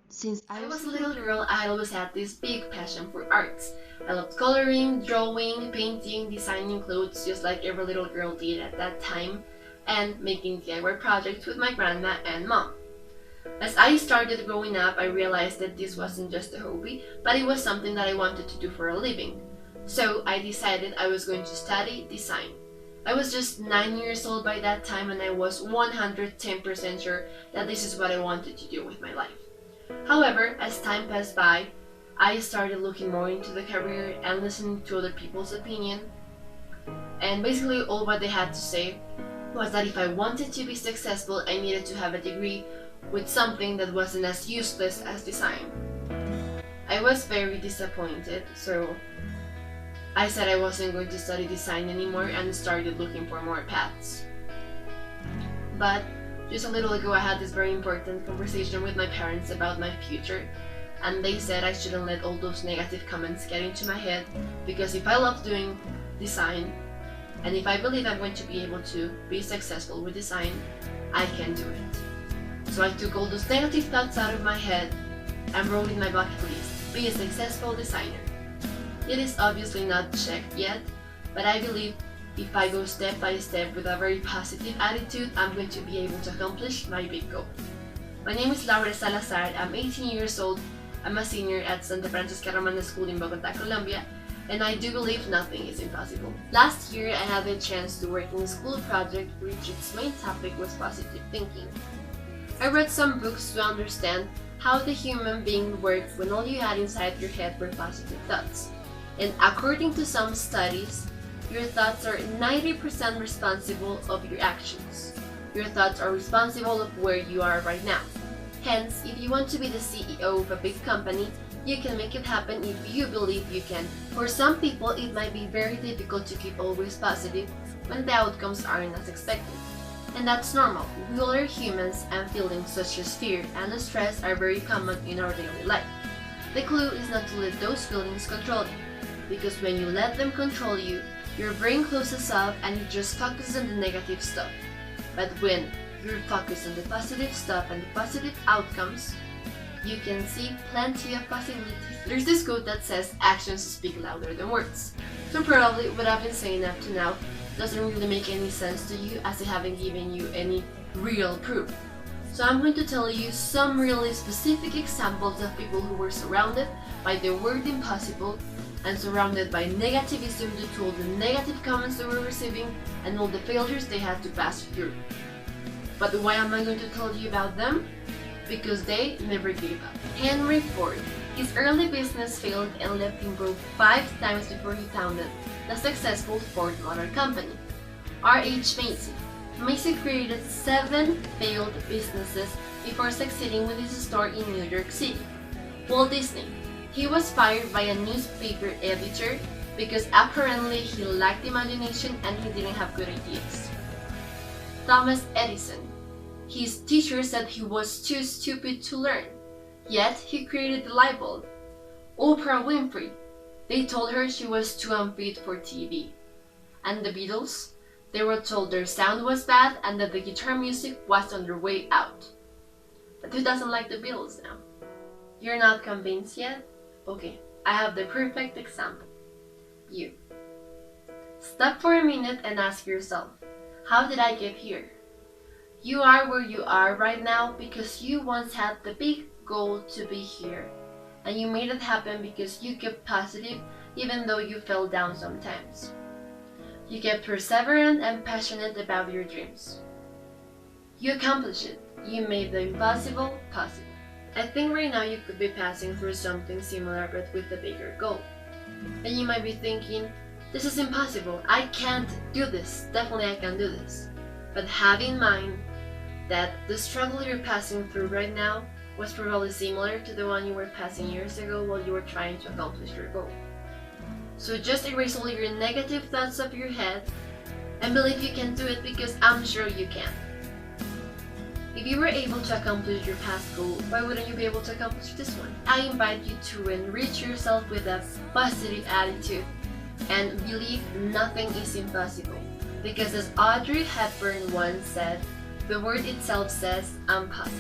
Since I was a little girl, I always had this big passion for arts. I loved coloring, drawing, painting, designing clothes just like every little girl did at that time, and making DIY projects with my grandma and mom. As I started growing up, I realized that this wasn't just a hobby, but it was something that I wanted to do for a living. So I decided I was going to study design. I was just 9 years old by that time, and I was 110% sure that this is what I wanted to do with my life. However, as time passed by, I started looking more into the career and listening to other people's opinion, and basically all what they had to say was that if I wanted to be successful, I needed to have a degree with something that wasn't as useless as design. I was very disappointed, so I said I wasn't going to study design anymore and started looking for more paths. But just a little ago, I had this very important conversation with my parents about my future, and they said I shouldn't let all those negative comments get into my head, because if I love doing design, and if I believe I'm going to be able to be successful with design, I can do it. So I took all those negative thoughts out of my head and wrote in my bucket list, be a successful designer. It is obviously not checked yet, but I believe if I go step by step with a very positive attitude, I'm going to be able to accomplish my big goal. My name is Laura Salazar, I'm 18 years old, I'm a senior at Santa Francisca Romana School in Bogota, Colombia, and I do believe nothing is impossible. Last year, I had the chance to work in a school project which its main topic was positive thinking. I read some books to understand how the human being worked when all you had inside your head were positive thoughts. And according to some studies, your thoughts are 90% responsible of your actions. Your thoughts are responsible of where you are right now. Hence, if you want to be the CEO of a big company, you can make it happen if you believe you can. For some people, it might be very difficult to keep always positive when the outcomes aren't as expected. And that's normal. We all are humans, and feelings such as fear and stress are very common in our daily life. The clue is not to let those feelings control you, because when you let them control you, your brain closes off and it just focuses on the negative stuff. But when you're focused on the positive stuff and the positive outcomes, you can see plenty of possibilities. There's this quote that says actions speak louder than words. So probably what I've been saying up to now doesn't really make any sense to you, as I haven't given you any real proof. So I'm going to tell you some really specific examples of people who were surrounded by the word impossible and surrounded by negativism due to all the negative comments they were receiving and all the failures they had to pass through. But why am I going to tell you about them? Because they never gave up. Henry Ford. His early business failed and left him broke 5 times before he founded the successful Ford Motor Company. R.H. Macy. Macy created 7 failed businesses before succeeding with his store in New York City. Walt Disney. He was fired by a newspaper editor because apparently he lacked imagination and he didn't have good ideas. Thomas Edison. His teacher said he was too stupid to learn, yet he created the light bulb. Oprah Winfrey. They told her she was too unfit for TV. And the Beatles? They were told their sound was bad and that the guitar music was on their way out. But who doesn't like the Beatles now? You're not convinced yet? Okay, I have the perfect example. You. Stop for a minute and ask yourself, how did I get here? You are where you are right now because you once had the big goal to be here. And you made it happen because you kept positive even though you fell down sometimes. You kept perseverant and passionate about your dreams. You accomplished it. You made the impossible possible. I think right now you could be passing through something similar but with a bigger goal. And you might be thinking, this is impossible, I can't do this, definitely I can do this. But have in mind that the struggle you're passing through right now was probably similar to the one you were passing years ago while you were trying to accomplish your goal. So just erase all your negative thoughts of your head and believe you can do it, because I'm sure you can. If you were able to accomplish your past goal, why wouldn't you be able to accomplish this one? I invite you to enrich yourself with a positive attitude and believe nothing is impossible. Because as Audrey Hepburn once said, the word itself says, I'm possible.